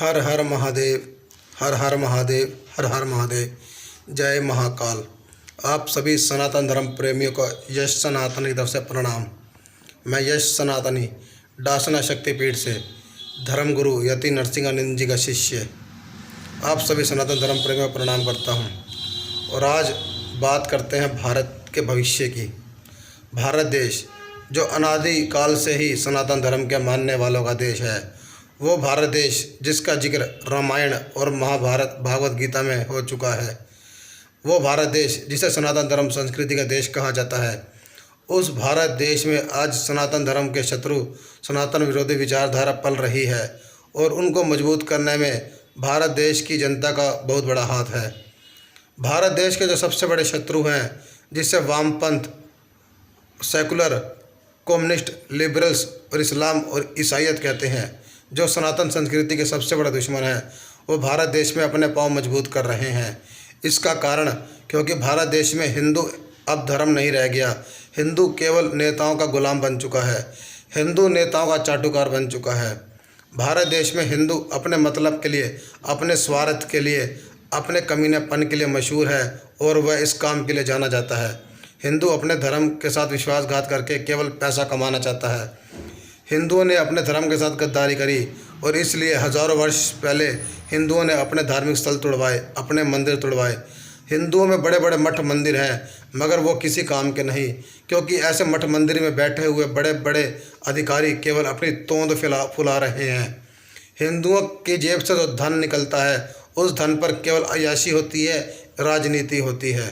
हर हर महादेव, हर हर महादेव, हर हर महादेव। जय महाकाल। आप सभी सनातन धर्म प्रेमियों को यश सनातनी की तरफ से प्रणाम। मैं यश सनातनी डासना शक्तिपीठ से धर्म गुरु यति नरसिंहानंद जी का शिष्य आप सभी सनातन धर्म प्रेमियों को प्रणाम करता हूँ। और आज बात करते हैं भारत के भविष्य की। भारत देश जो अनादि काल से ही सनातन धर्म के मानने वालों का देश है, वो भारत देश जिसका जिक्र रामायण और महाभारत भागवत गीता में हो चुका है, वो भारत देश जिसे सनातन धर्म संस्कृति का देश कहा जाता है, उस भारत देश में आज सनातन धर्म के शत्रु सनातन विरोधी विचारधारा पल रही है और उनको मजबूत करने में भारत देश की जनता का बहुत बड़ा हाथ है। भारत देश के जो सबसे बड़े शत्रु हैं, जिसे वामपंथ, सेकुलर, कम्युनिस्ट, लिबरल्स और इस्लाम और ईसाईयत कहते हैं, जो सनातन संस्कृति के सबसे बड़ा दुश्मन है, वो भारत देश में अपने पांव मजबूत कर रहे हैं। इसका कारण क्योंकि भारत देश में हिंदू अब धर्म नहीं रह गया। हिंदू केवल नेताओं का गुलाम बन चुका है, हिंदू नेताओं का चाटुकार बन चुका है। भारत देश में हिंदू अपने मतलब के लिए, अपने स्वार्थ के लिए, अपने कमीनेपन के लिए मशहूर है और वह इस काम के लिए जाना जाता है। हिंदू अपने धर्म के साथ विश्वासघात करके केवल पैसा कमाना चाहता है। हिंदुओं ने अपने धर्म के साथ गद्दारी करी और इसलिए हज़ारों वर्ष पहले हिंदुओं ने अपने धार्मिक स्थल तोड़वाए, अपने मंदिर तोड़वाए। हिंदुओं में बड़े बड़े मठ मंदिर हैं, मगर वो किसी काम के नहीं, क्योंकि ऐसे मठ मंदिर में बैठे हुए बड़े बड़े अधिकारी केवल अपनी तोंद फुला रहे हैं। हिंदुओं की जेब से जो धन निकलता है, उस धन पर केवल अय्याशी होती है, राजनीति होती है।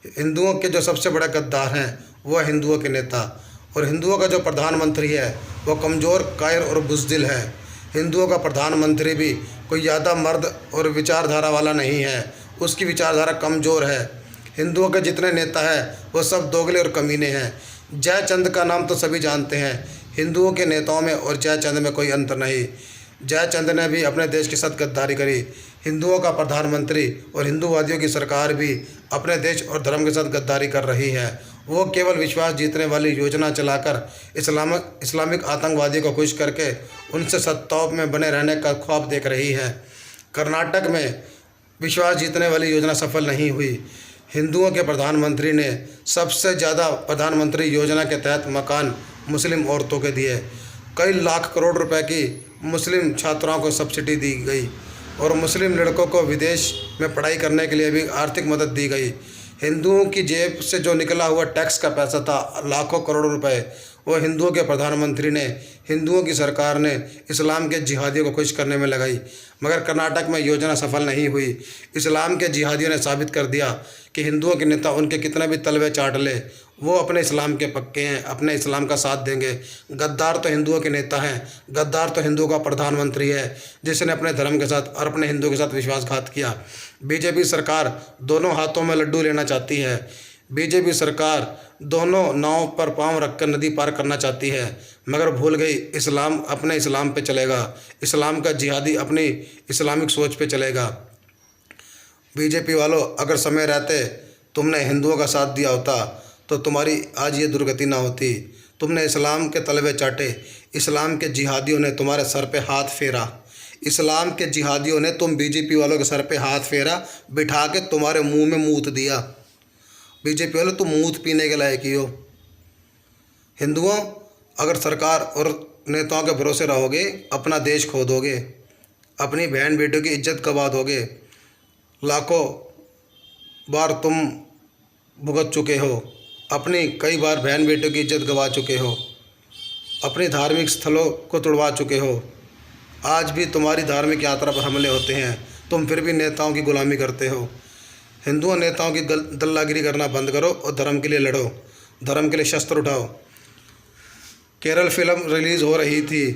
हिंदुओं के जो सबसे बड़े गद्दार हैं, वह हिंदुओं के नेता, और हिंदुओं का जो प्रधानमंत्री है वो कमज़ोर, कायर और बुज़दिल है। हिंदुओं का प्रधानमंत्री भी कोई ज़्यादा मर्द और विचारधारा वाला नहीं है, उसकी विचारधारा कमज़ोर है। हिंदुओं के जितने नेता हैं वो सब दोगले और कमीने हैं। जयचंद का नाम तो सभी जानते हैं। हिंदुओं के नेताओं में और जयचंद में कोई अंतर नहीं। जयचंद ने भी अपने देश के साथ गद्दारी करी। हिंदुओं का प्रधानमंत्री और हिंदूवादियों की सरकार भी अपने देश और धर्म के साथ गद्दारी कर रही है। वो केवल विश्वास जीतने वाली योजना चलाकर इस्लामिक आतंकवादियों को खुश करके उनसे सत्ताओं में बने रहने का ख्वाब देख रही है। कर्नाटक में विश्वास जीतने वाली योजना सफल नहीं हुई। हिंदुओं के प्रधानमंत्री ने सबसे ज़्यादा प्रधानमंत्री योजना के तहत मकान मुस्लिम औरतों के दिए। कई लाख करोड़ रुपए की मुस्लिम छात्राओं को सब्सिडी दी गई और मुस्लिम लड़कों को विदेश में पढ़ाई करने के लिए भी आर्थिक मदद दी गई। हिंदुओं की जेब से जो निकला हुआ टैक्स का पैसा था, लाखों करोड़ों रुपए, वो हिंदुओं के प्रधानमंत्री ने, हिंदुओं की सरकार ने इस्लाम के जिहादियों को खुश करने में लगाई। मगर कर्नाटक में योजना सफल नहीं हुई। इस्लाम के जिहादियों ने साबित कर दिया कि हिंदुओं के नेता उनके कितने भी तलवे चाट ले, वो अपने इस्लाम के पक्के हैं, अपने इस्लाम का साथ देंगे। गद्दार तो हिंदुओं के नेता हैं, गद्दार तो हिंदुओं का प्रधानमंत्री है, जिसने अपने धर्म के साथ और अपने हिंदुओं के साथ विश्वासघात किया। बीजेपी सरकार दोनों हाथों में लड्डू लेना चाहती है। बीजेपी सरकार दोनों नाव पर पांव रखकर नदी पार करना चाहती है, मगर भूल गई इस्लाम अपने इस्लाम पे चलेगा, इस्लाम का जिहादी अपनी इस्लामिक सोच पे चलेगा। बीजेपी वालों, अगर समय रहते तुमने हिंदुओं का साथ दिया होता तो तुम्हारी आज ये दुर्गति ना होती। तुमने इस्लाम के तलवे चाटे, इस्लाम के जिहादियों ने तुम्हारे सर पे हाथ फेरा, इस्लाम के जिहादियों ने तुम बीजेपी वालों के सर पे हाथ फेरा, बिठा के तुम्हारे मुंह में मूत दिया। बीजेपी वालों, तुम मूत पीने के लायक ही हो। हिंदुओं, अगर सरकार और नेताओं के भरोसे रहोगे, अपना देश खो दोगे, अपनी बहन बेटियों की इज्जत गंवा दोगे। लाखों बार तुम भुगत चुके हो, अपनी कई बार बहन बेटियों की इज्जत गंवा चुके हो, अपने धार्मिक स्थलों को तोड़वा चुके हो। आज भी तुम्हारी धार्मिक यात्रा पर हमले होते हैं, तुम फिर भी नेताओं की गुलामी करते हो। हिंदुओं, नेताओं की दल्लागिरी करना बंद करो और धर्म के लिए लड़ो, धर्म के लिए शस्त्र उठाओ। केरल फिल्म रिलीज़ हो रही थी,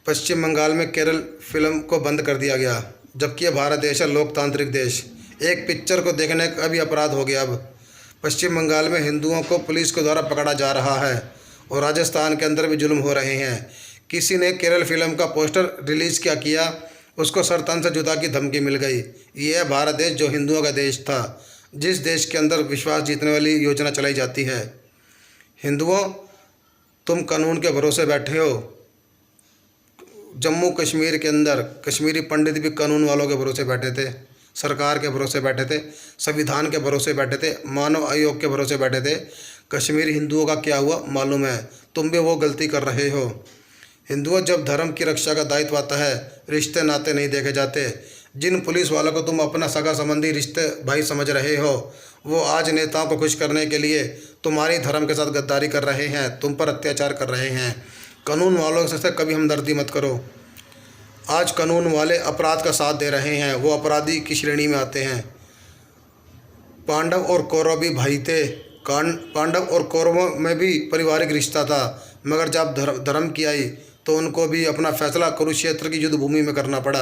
पश्चिम बंगाल में केरल फिल्म को बंद कर दिया गया, जबकि यह भारत देश है, लोकतांत्रिक देश। एक पिक्चर को देखने का भी अपराध हो गया। अब पश्चिम बंगाल में हिंदुओं को पुलिस के द्वारा पकड़ा जा रहा है और राजस्थान के अंदर भी जुल्म हो रहे हैं। किसी ने केरल फिल्म का पोस्टर रिलीज़ क्या किया, उसको सर तन से जुदा की धमकी मिल गई। ये है भारत देश जो हिंदुओं का देश था, जिस देश के अंदर विश्वास जीतने वाली योजना चलाई जाती है। हिंदुओं, तुम कानून के भरोसे बैठे हो, जम्मू कश्मीर के अंदर कश्मीरी पंडित भी कानून वालों के भरोसे बैठे थे, सरकार के भरोसे बैठे थे, संविधान के भरोसे बैठे थे, मानव आयोग के भरोसे बैठे थे। कश्मीरी हिंदुओं का क्या हुआ मालूम है? तुम भी वो गलती कर रहे हो। हिंदुओं, जब धर्म की रक्षा का दायित्व आता है, रिश्ते नाते नहीं देखे जाते। जिन पुलिस वालों को तुम अपना सगा संबंधी रिश्ते भाई समझ रहे हो, वो आज नेताओं को खुश करने के लिए तुम्हारी धर्म के साथ गद्दारी कर रहे हैं, तुम पर अत्याचार कर रहे हैं। कानून वालों से कभी हमदर्दी मत करो। आज कानून वाले अपराध का साथ दे रहे हैं, वो अपराधी की श्रेणी में आते हैं। पांडव और कौरव भी भाई थे, पांडव और कौरवों में भी पारिवारिक रिश्ता था, मगर जब धर्म की आई तो उनको भी अपना फैसला कुरुक्षेत्र की युद्ध भूमि में करना पड़ा।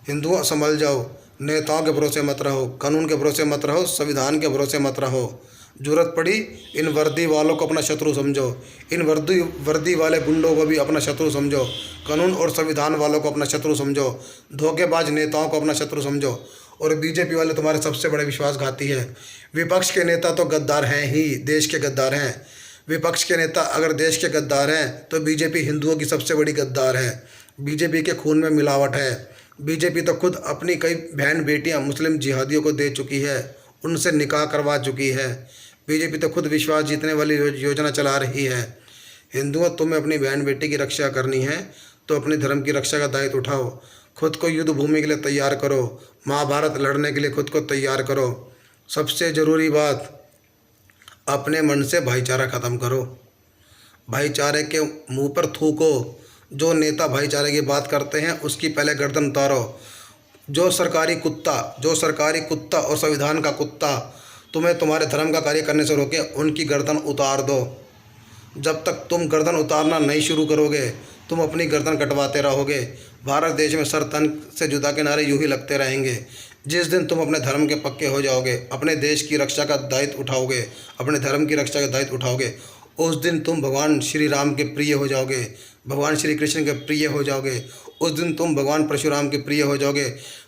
हिंदुओं, संभल जाओ, नेताओं के भरोसे मत रहो, कानून के भरोसे मत रहो, संविधान के भरोसे मत रहो। जरूरत पड़ी इन वर्दी वालों को अपना शत्रु समझो, इन वर्दी वाले गुंडों को भी अपना शत्रु समझो, कानून और संविधान वालों को अपना शत्रु समझो, धोखेबाज नेताओं को अपना शत्रु समझो। और बीजेपी वाले तुम्हारे सबसे बड़े विश्वासघाती हैं। विपक्ष के नेता तो गद्दार हैं ही, देश के गद्दार हैं। विपक्ष के नेता अगर देश के गद्दार हैं तो बीजेपी हिंदुओं की सबसे बड़ी गद्दार है। बीजेपी के खून में मिलावट है। बीजेपी तो खुद अपनी कई बहन बेटियां मुस्लिम जिहादियों को दे चुकी है, उनसे निकाह करवा चुकी है। बीजेपी तो खुद विश्वास जीतने वाली योजना चला रही है। हिंदुओं, तुम्हें अपनी बहन बेटी की रक्षा करनी है तो अपने धर्म की रक्षा का दायित्व उठाओ। खुद को युद्ध भूमि के लिए तैयार करो, महाभारत लड़ने के लिए खुद को तैयार करो। सबसे ज़रूरी बात, अपने मन से भाईचारा ख़त्म करो। भाईचारे के मुंह पर थूको। जो नेता भाईचारे की बात करते हैं उसकी पहले गर्दन उतारो। जो सरकारी कुत्ता और संविधान का कुत्ता तुम्हें तुम्हारे धर्म का कार्य करने से रोके, उनकी गर्दन उतार दो। जब तक तुम गर्दन उतारना नहीं शुरू करोगे, तुम अपनी गर्दन कटवाते रहोगे। भारत देश में सर तन से जुदा के नारे यूं ही लगते रहेंगे। जिस दिन तुम अपने धर्म के पक्के हो जाओगे, अपने देश की रक्षा का दायित्व उठाओगे, अपने धर्म की रक्षा का दायित्व उठाओगे, उस दिन तुम भगवान श्री राम के प्रिय हो जाओगे, भगवान श्री कृष्ण के प्रिय हो जाओगे। उस दिन तुम भगवान परशुराम के प्रिय हो जाओगे,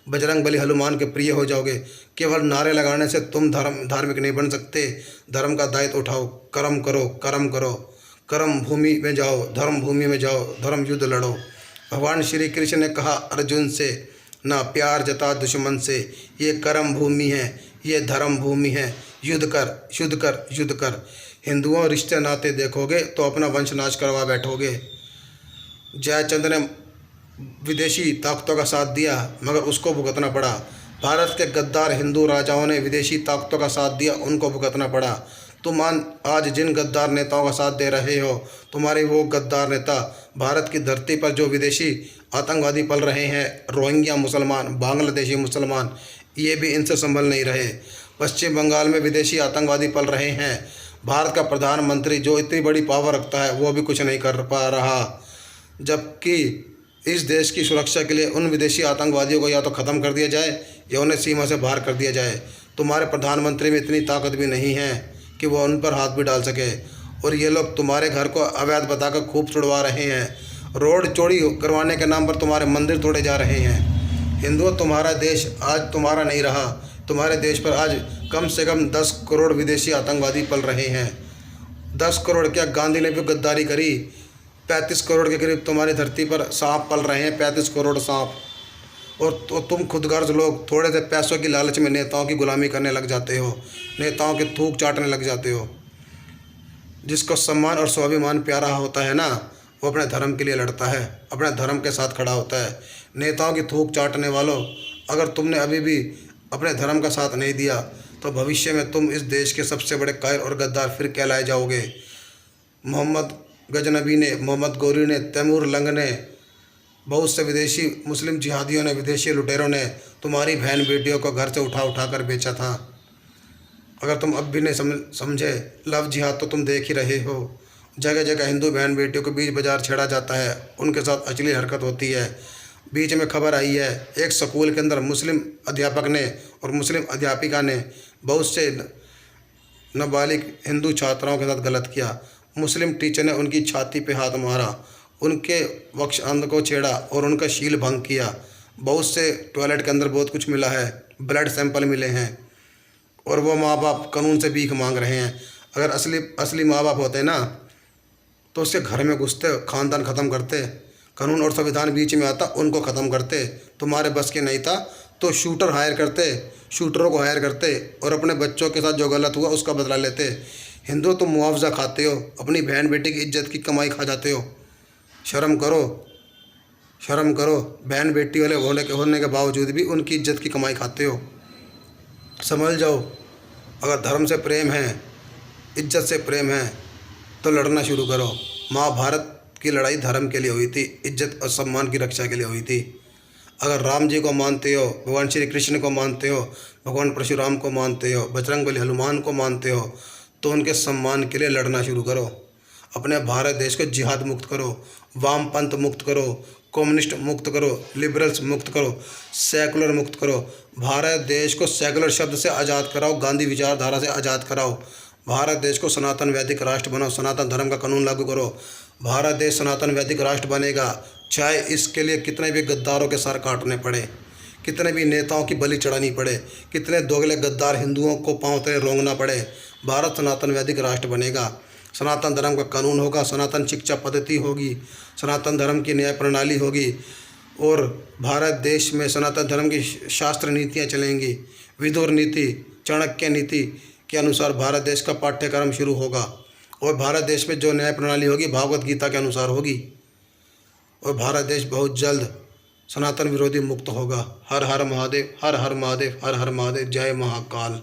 बजरंग बली हनुमान के प्रिय हो जाओगे। केवल नारे लगाने से तुम धार्मिक नहीं बन सकते। धर्म का दायित्व उठाओ, कर्म करो, कर्म करो, कर्म भूमि में जाओ, धर्म भूमि में जाओ, धर्म युद्ध लड़ो। भगवान श्री कृष्ण ने कहा अर्जुन से, ना प्यार जता दुश्मन से, ये कर्म भूमि है, ये धर्म भूमि है, युद्ध कर, युद्ध कर, युद्ध कर। हिंदुओं, रिश्ते नाते देखोगे तो अपना वंश नाश करवा बैठोगे। जयचंद ने विदेशी ताकतों का साथ दिया, मगर उसको भुगतना पड़ा। भारत के गद्दार हिंदू राजाओं ने विदेशी ताकतों का साथ दिया, उनको भुगतना पड़ा। तुम आज जिन गद्दार नेताओं का साथ दे रहे हो, तुम्हारे वो गद्दार नेता भारत की धरती पर जो विदेशी आतंकवादी पल रहे हैं, रोहिंग्या मुसलमान, बांग्लादेशी मुसलमान, ये भी इनसे संभल नहीं रहे। पश्चिम बंगाल में विदेशी आतंकवादी पल रहे हैं। भारत का प्रधानमंत्री जो इतनी बड़ी पावर रखता है, वो भी कुछ नहीं कर पा रहा। जबकि इस देश की सुरक्षा के लिए उन विदेशी आतंकवादियों को या तो ख़त्म कर दिया जाए या उन्हें सीमा से बाहर कर दिया जाए। तुम्हारे प्रधानमंत्री में इतनी ताकत भी नहीं है कि वो उन पर हाथ भी डाल सके। और ये लोग तुम्हारे घर को अवैध बताकर खूब छुड़वा रहे हैं। रोड चौड़ी करवाने के नाम पर तुम्हारे मंदिर तोड़े जा रहे हैं। हिंदुओं, तुम्हारा देश आज तुम्हारा नहीं रहा। तुम्हारे देश पर आज कम से कम 10 करोड़ विदेशी आतंकवादी पल रहे हैं। 10 करोड़ क्या, गांधी ने भी गद्दारी करी। 35 करोड़ के करीब तुम्हारी धरती पर सांप पल रहे हैं, 35 करोड़ सांप। और तो तुम खुदगर्ज लोग थोड़े से पैसों की लालच में नेताओं की गुलामी करने लग जाते हो, नेताओं के थूक चाटने लग जाते हो। जिसको सम्मान और स्वाभिमान प्यारा होता है ना, वो अपने धर्म के लिए लड़ता है, अपने धर्म के साथ खड़ा होता है। नेताओं की थूक चाटने वालों, अगर तुमने अभी भी अपने धर्म का साथ नहीं दिया तो भविष्य में तुम इस देश के सबसे बड़े कायर और गद्दार फिर कहलाए जाओगे। मोहम्मद गजनबी ने, मोहम्मद गौरी ने, तैमूर लंग ने, बहुत से विदेशी मुस्लिम जिहादियों ने, विदेशी लुटेरों ने तुम्हारी बहन बेटियों को घर से उठा कर बेचा था। अगर तुम अब भी नहीं समझे, लव जिहाद तो तुम देख ही रहे हो। जगह जगह हिंदू बहन बेटियों को बीच बाजार छेड़ा जाता है, उनके साथ अश्लील हरकत होती है। बीच में खबर आई है, एक स्कूल के अंदर मुस्लिम अध्यापक ने और मुस्लिम अध्यापिका ने बहुत से नाबालिग हिंदू छात्राओं के साथ गलत किया। मुस्लिम टीचर ने उनकी छाती पे हाथ मारा, उनके वक्ष अंग को छेड़ा और उनका शील भंग किया। बहुत से टॉयलेट के अंदर बहुत कुछ मिला है, ब्लड सैंपल मिले हैं, और वो माँ बाप कानून से भीख मांग रहे हैं। अगर असली माँ बाप होते ना तो उसके घर में घुसते, ख़ानदान ख़त्म करते। कानून और संविधान बीच में आता उनको ख़त्म करते। तुम्हारे बस के नहीं था तो शूटरों को हायर करते और अपने बच्चों के साथ जो गलत हुआ उसका बदला लेते। हिंदू तुम मुआवजा खाते हो, अपनी बहन बेटी की इज्जत की कमाई खा जाते हो। शर्म करो, शर्म करो। बहन बेटी वाले होने के बावजूद भी उनकी इज्जत की कमाई खाते हो। समझ जाओ, अगर धर्म से प्रेम है, इज्जत से प्रेम है तो लड़ना शुरू करो। महाभारत की लड़ाई धर्म के लिए हुई थी, इज्जत और सम्मान की रक्षा के लिए हुई थी। अगर राम जी को मानते हो, भगवान श्री कृष्ण को मानते हो, भगवान परशुराम को मानते हो, बजरंगबली हनुमान को मानते हो, तो उनके सम्मान के लिए लड़ना शुरू करो। अपने भारत देश को जिहाद मुक्त करो, वामपंथ मुक्त करो, कम्युनिस्ट मुक्त करो, लिबरल्स मुक्त करो, सेकुलर मुक्त करो। भारत देश को सेकुलर शब्द से आज़ाद कराओ, गांधी विचारधारा से आज़ाद कराओ। भारत देश को सनातन वैदिक राष्ट्र बनाओ, सनातन धर्म का कानून लागू करो। भारत देश सनातन वैदिक राष्ट्र बनेगा, चाहे इसके लिए कितने भी गद्दारों के सर काटने पड़े, कितने भी नेताओं की बलि चढ़ानी पड़े, कितने दोगले गद्दार हिंदुओं को पांव तले रोंगना पड़े। भारत सनातन वैदिक राष्ट्र बनेगा, सनातन धर्म का कानून होगा, सनातन शिक्षा पद्धति होगी, सनातन धर्म की न्याय प्रणाली होगी और भारत देश में सनातन धर्म की शास्त्र नीतियाँ चलेंगी। विदुर नीति, चाणक्य नीति के अनुसार भारत देश का पाठ्यक्रम शुरू होगा और भारत देश में जो न्याय प्रणाली होगी भागवत गीता के अनुसार होगी और भारत देश बहुत जल्द सनातन विरोधी मुक्त होगा। हर हर महादेव, हर हर महादेव, हर हर महादेव। जय महाकाल।